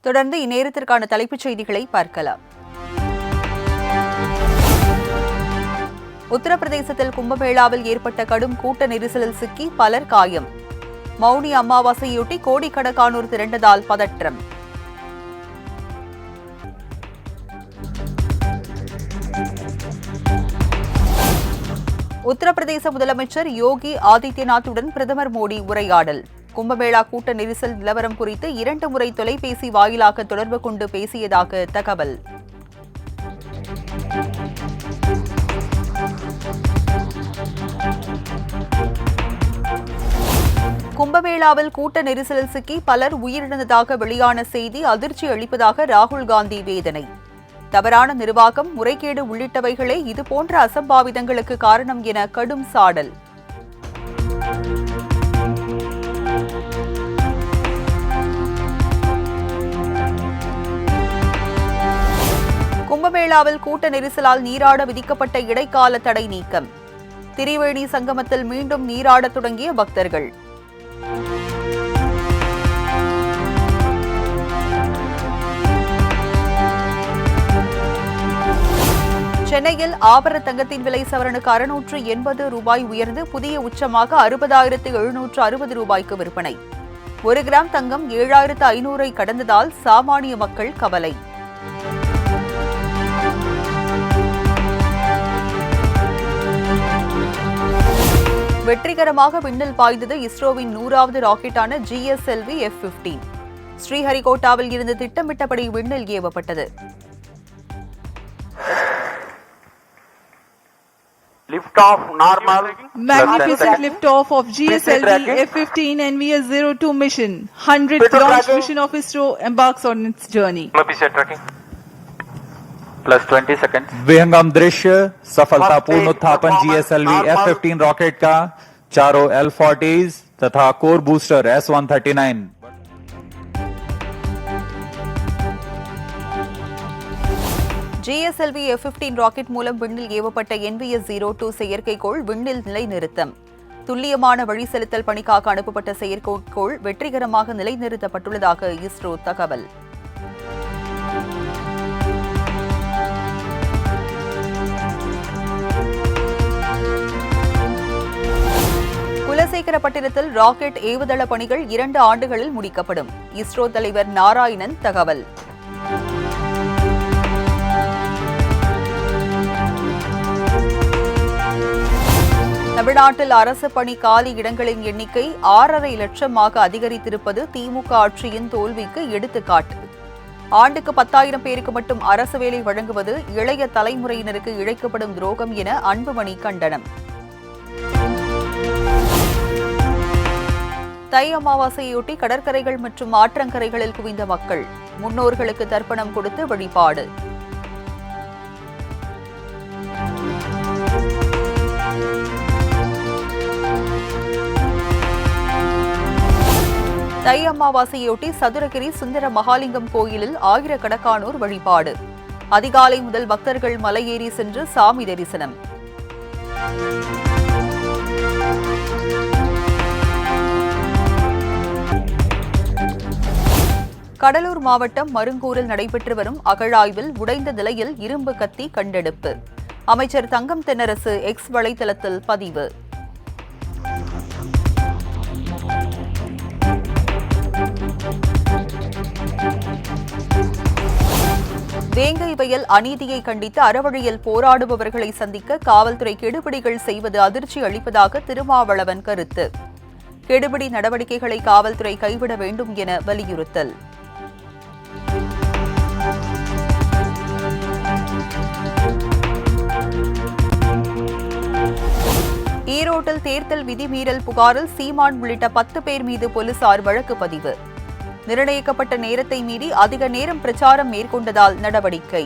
தொடர்ந்து இந்நேரத்திற்கான தலைப்புச் செய்திகளை பார்க்கலாம். உத்தரப்பிரதேசத்தில் கும்பமேளாவில் ஏற்பட்ட கடும் கூட்ட நெரிசலில் சிக்கி பலர் காயம். மௌனி அமாவாசையொட்டி கோடிக்கணக்கானோர் திரண்டதால் பதற்றம். உத்தரப்பிரதேச முதலமைச்சர் யோகி ஆதித்யநாத்துடன் பிரதமர் மோடி உரையாடல். கும்பமேளா கூட்ட நெரிசல் நிலவரம் குறித்து 2 முறை தொலைபேசி வாயிலாக தொடர்பு கொண்டு பேசியதாக தகவல். கும்பமேளாவில் கூட்ட நெரிசலில் சிக்கி பலர் உயிரிழந்ததாக வெளியான செய்தி அதிர்ச்சி அளிப்பதாக ராகுல் காந்தி வேதனை. தவறான நிர்வாகம், முறைகேடு உள்ளிட்டவைகளே இதுபோன்ற அசம்பாவிதங்களுக்கு காரணம் என கடும் சாடல். கும்பமேளாவில் கூட்ட நெரிசலால் நீராட விதிக்கப்பட்ட இடைக்கால தடை நீக்கம். திரிவேணி சங்கமத்தில் மீண்டும் நீராடத் தொடங்கிய பக்தர்கள். சென்னையில் ஆபரண தங்கத்தின் விலை சவரனுக்கு 680 ரூபாய் உயர்ந்து புதிய உச்சமாக 60,760 ரூபாய்க்கு விற்பனை. 1 கிராம் தங்கம் 7,500 கடந்ததால் சாமானிய மக்கள் கவலை. வெற்றிகரமாக விண்ணில் பாய்ந்தது இஸ்ரோவின் 100வது ராக்கெட்டான GSLV F-15. ஸ்ரீஹரிகோட்டாவில் இருந்து திட்டமிட்டபடி விண்ணில் ஏவப்பட்டது. Liftoff normal. Magnificent liftoff of GSLV F-15 NVS-02 mission. 100th launch mission of ISRO embarks on its journey. Plus 20 seconds. विहंगम दृश्य सफलतापूर्ण उत्थापन GSLV F-15 रॉकेट का चारों L-40s तथा core booster S-139. GSLV F-15 rocket மூலம் விண்ணில் ஏவப்பட்ட NVS-02 செயற்கைக்கோள் விண்ணில் நிலைநிறுத்தம். துல்லியமான வழி செலுத்தல் பணிக்காக அனுப்பப்பட்ட செயற்கைக்கோள் வெற்றிகரமாக நிலைநிறுத்தப்பட்டுள்ளதாக இஸ்ரோ தகவல். குலசேகரப்பட்டினத்தில் ராக்கெட் ஏவுதள பணிகள் 2 ஆண்டுகளில் முடிக்கப்படும். இஸ்ரோ தலைவர் நாராயணன் தகவல். தமிழ்நாட்டில் அரசு பணி காலி இடங்களின் எண்ணிக்கை 6.5 லட்சமாக அதிகரித்திருப்பது திமுக ஆட்சியின் தோல்விக்கு எடுத்துக்காட்டு. ஆண்டுக்கு 10,000 பேருக்கு மட்டும் அரசு வேலை வழங்குவது இளைய தலைமுறையினருக்கு இழைக்கப்படும் துரோகம் என அன்புமணி கண்டனம். தை அமாவாசையொட்டி கடற்கரைகள் மற்றும் ஆற்றங்கரைகளில் குவிந்த மக்கள். முன்னோர்களுக்கு தர்ப்பணம் கொடுத்து வழிபாடு. தை அமாவாசையொட்டி சதுரகிரி சுந்தர மகாலிங்கம் கோயிலில் ஆயிரக்கணக்கானோர் வழிபாடு. அதிகாலை முதல் பக்தர்கள் மலையேறி சென்று சாமி தரிசனம். கடலூர் மாவட்டம் மருங்கூரில் நடைபெற்று வரும் அகழாய்வில் உடைந்த நிலையில் இரும்பு கத்தி கண்டெடுப்பு. அமைச்சர் தங்கம் தென்னரசு எக்ஸ் வலைதளத்தில் பதிவு. வேங்கை வயல் அநீதியை கண்டித்து அறவழியில் போராடுபவர்களை சந்திக்க காவல்துறை கெடுபிடிகள் செய்வது அதிர்ச்சி அளிப்பதாக திருமாவளவன் கருத்து. கெடுபிடி நடவடிக்கைகளை காவல்துறை கைவிட வேண்டும் என வலியுறுத்தல். ஈரோட்டில் தேர்தல் விதிமீறல் புகாரில் சீமான் உள்ளிட்ட 10 பேர் மீது போலீசார் வழக்கு பதிவு. நிர்ணயிக்கப்பட்ட நேரத்தை மீறி அதிக நேரம் பிரச்சாரம் மேற்கொண்டதால் நடவடிக்கை.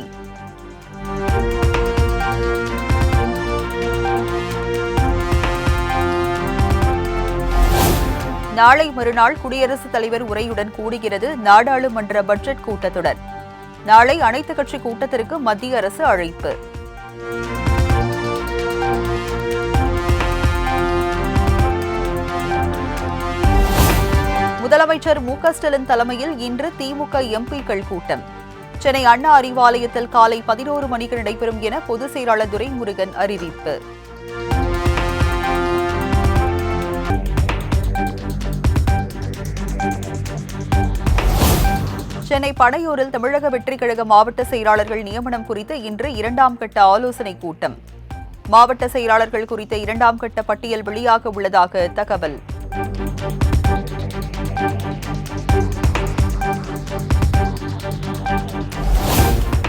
நாளை மறுநாள் குடியரசுத் தலைவர் உரையுடன் கூடுகிறது நாடாளுமன்ற பட்ஜெட் கூட்டத்தொடர். நாளை அனைத்துக் கட்சி கூட்டத்திற்கு மத்திய அரசு அழைப்பு. முதலமைச்சர் மு.க.ஸ்டாலின் தலைமையில் இன்று திமுக எம்பிக்கள் கூட்டம். சென்னை அண்ணா அறிவாலயத்தில் காலை 11 மணிக்கு நடைபெறும் என பொதுச் செயலாளர் துரைமுருகன் அறிவிப்பு. சென்னை பனையூரில் தமிழக வெற்றிக் கழக மாவட்ட செயலாளர்கள் நியமனம் குறித்து இன்று 2ஆம் கட்ட ஆலோசனைக் கூட்டம். மாவட்ட செயலாளர்கள் குறித்த 2ஆம் கட்ட பட்டியல் வெளியாக உள்ளதாக தகவல்.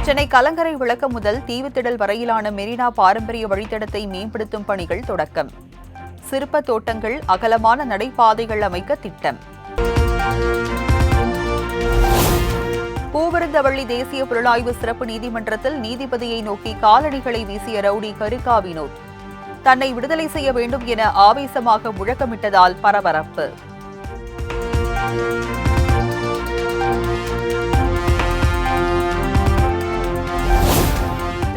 சென்னை கலங்கரை விளக்கம் முதல் தீவுத்திடல் வரையிலான மெரினா பாரம்பரிய வழித்தடத்தை மேம்படுத்தும் பணிகள் தொடக்கம். சிற்ப தோட்டங்கள், அகலமான நடைபாதைகள் அமைக்க திட்டம். பூவிருந்தவள்ளி தேசிய புலனாய்வு சிறப்பு நீதிமன்றத்தில் நீதிபதியை நோக்கி காலணிகளை வீசிய ரவுடி கருக்கா வினோத் தன்னை விடுதலை செய்ய வேண்டும் என ஆவேசமாக முழக்கமிட்டதால் பரபரப்பு.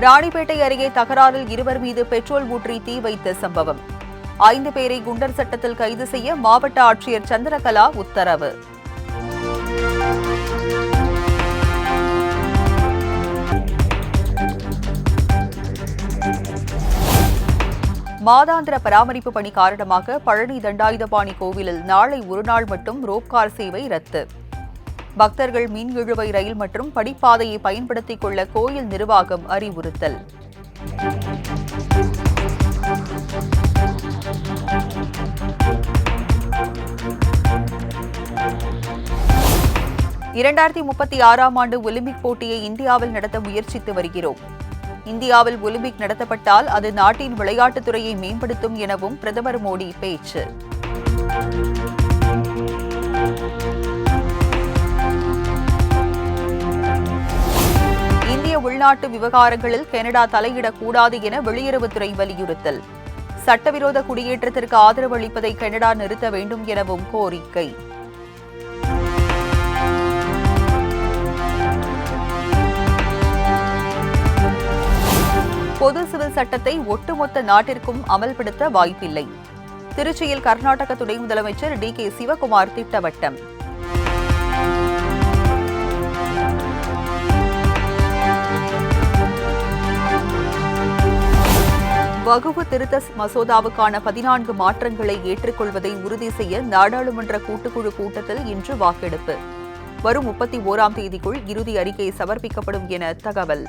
ராணிப்பேட்டை அருகே தகராறில் இருவர் மீது பெட்ரோல் ஊற்றி தீ வைத்த சம்பவம். 5 பேரை குண்டர் சட்டத்தில் கைது செய்ய மாவட்ட ஆட்சியர் சந்திரகலா உத்தரவு. மாதாந்திர பராமரிப்பு பணி காரணமாக பழனி தண்டாயுதபாணி கோவிலில் நாளை ஒருநாள் மட்டும் ரோப்கார் சேவை ரத்து. பக்தர்கள் மீன் இழுவை ரயில் மற்றும் படிப்பாதையை பயன்படுத்திக் கொள்ள கோயில் நிர்வாகம் அறிவுறுத்தல். ஆண்டு ஒலிம்பிக் போட்டியை இந்தியாவில் நடத்த முயற்சித்து வருகிறோம். இந்தியாவில் ஒலிம்பிக் நடத்தப்பட்டால் அது நாட்டின் விளையாட்டுத் துறையை மேம்படுத்தும் எனவும் பிரதமர் மோடி பேச்சு. இந்திய உள்நாட்டு விவகாரங்களில் கனடா தலையிடக்கூடாது என வெளியுறவுத்துறை வலியுறுத்தல். சட்டவிரோத குடியேற்றத்திற்கு ஆதரவு அளிப்பதை கனடா நிறுத்த வேண்டும் எனவும் கோரிக்கை. பொது சிவில் சட்டத்தை ஒட்டுமொத்த நாட்டிற்கும் அமல்படுத்த வாய்ப்பில்லை. திருச்சியில் கர்நாடக துணை முதலமைச்சர் டி.கே. சிவகுமார் திட்டவட்டம். வகுப்பு திருத்த மசோதாவுக்கான 14 மாற்றங்களை ஏற்றுக்கொள்வதை உறுதி செய்ய நாடாளுமன்ற கூட்டுக்குழு கூட்டத்தில் இன்று வாக்கெடுப்பு. வரும் 31ஆம் தேதிக்குள் இறுதி அறிக்கை சமர்ப்பிக்கப்படும் என தகவல்.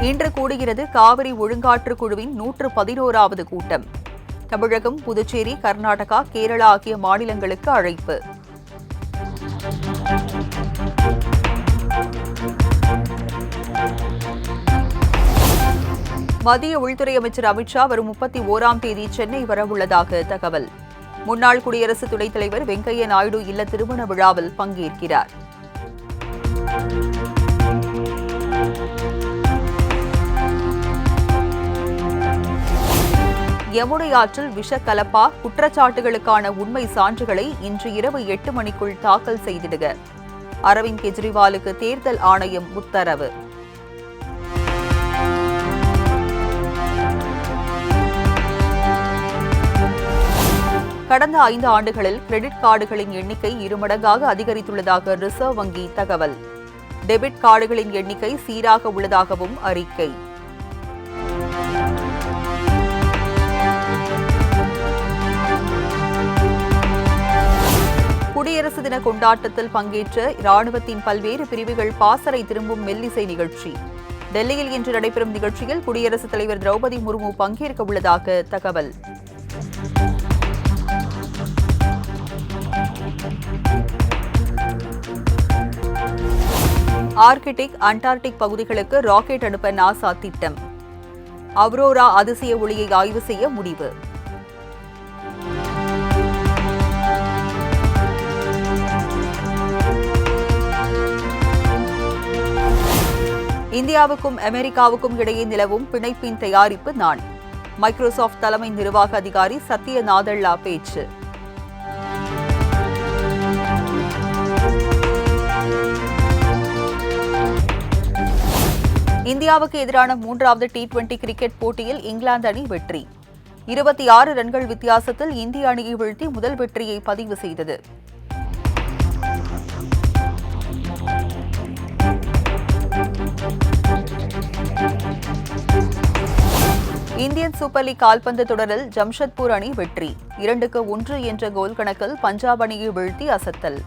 இன்று கூடுகிறது காவிரி ஒழுங்காற்று குழுவின் 111வது கூட்டம். தமிழகம், புதுச்சேரி, கர்நாடகா, கேரளா ஆகிய மாநிலங்களுக்கு அழைப்பு. மத்திய உள்துறை அமைச்சர் அமித்ஷா வரும் 31ஆம் தேதி சென்னை வரவுள்ளதாக தகவல். முன்னாள் குடியரசு துணைத் தலைவர் வெங்கையா நாயுடு இல்ல திருமண விழாவில் பங்கேற்கிறார். யமுனை ஆற்றில் விஷக்கலப்பா குற்றச்சாட்டுகளுக்கான உண்மை சான்றுகளை இன்று இரவு 8 மணிக்குள் தாக்கல் செய்திடுக. அரவிந்த் கெஜ்ரிவாலுக்கு தேர்தல் ஆணையம் உத்தரவு. கடந்த 5 ஆண்டுகளில் கிரெடிட் கார்டுகளின் எண்ணிக்கை 2 மடங்காக அதிகரித்துள்ளதாக ரிசர்வ் வங்கி தகவல். டெபிட் கார்டுகளின் எண்ணிக்கை சீராக உள்ளதாகவும் அறிக்கை. குடியரசு தின கொண்டாட்டத்தில் பங்கேற்ற ராணுவத்தின் பல்வேறு பிரிவுகள் பாசறை திரும்பும் மெல்லிசை நிகழ்ச்சி. டெல்லியில் இன்று நடைபெறும் நிகழ்ச்சியில் குடியரசுத் தலைவர் திரௌபதி முர்மு பங்கேற்க உள்ளதாக தகவல். ஆர்க்டிக், அண்டார்டிக் பகுதிகளுக்கு ராக்கெட் அனுப்ப நாசா திட்டம். அவ்ரோரா அதிசய ஒளியை ஆய்வு செய்ய முடிவு. இந்தியாவுக்கும் அமெரிக்காவுக்கும் இடையே நிலவும் பிணைப்பின் தயாரிப்பு நான். மைக்ரோசாப்ட் தலைமை நிர்வாக அதிகாரி சத்ய நாதல்லா பேச்சு. இந்தியாவுக்கு எதிரான 3வது T20 கிரிக்கெட் போட்டியில் இங்கிலாந்து அணி வெற்றி. 26 ரன்கள் வித்தியாசத்தில் இந்திய அணியை வீழ்த்தி முதல் வெற்றியை பதிவு செய்தது. இந்தியன் சூப்பர் லீக் கால்பந்து தொடரில் ஜம்ஷெட்பூர் அணி வெற்றி. 2-1 என்ற கோல் கணக்கில் பஞ்சாப் அணியை வீழ்த்தி அசத்தல்.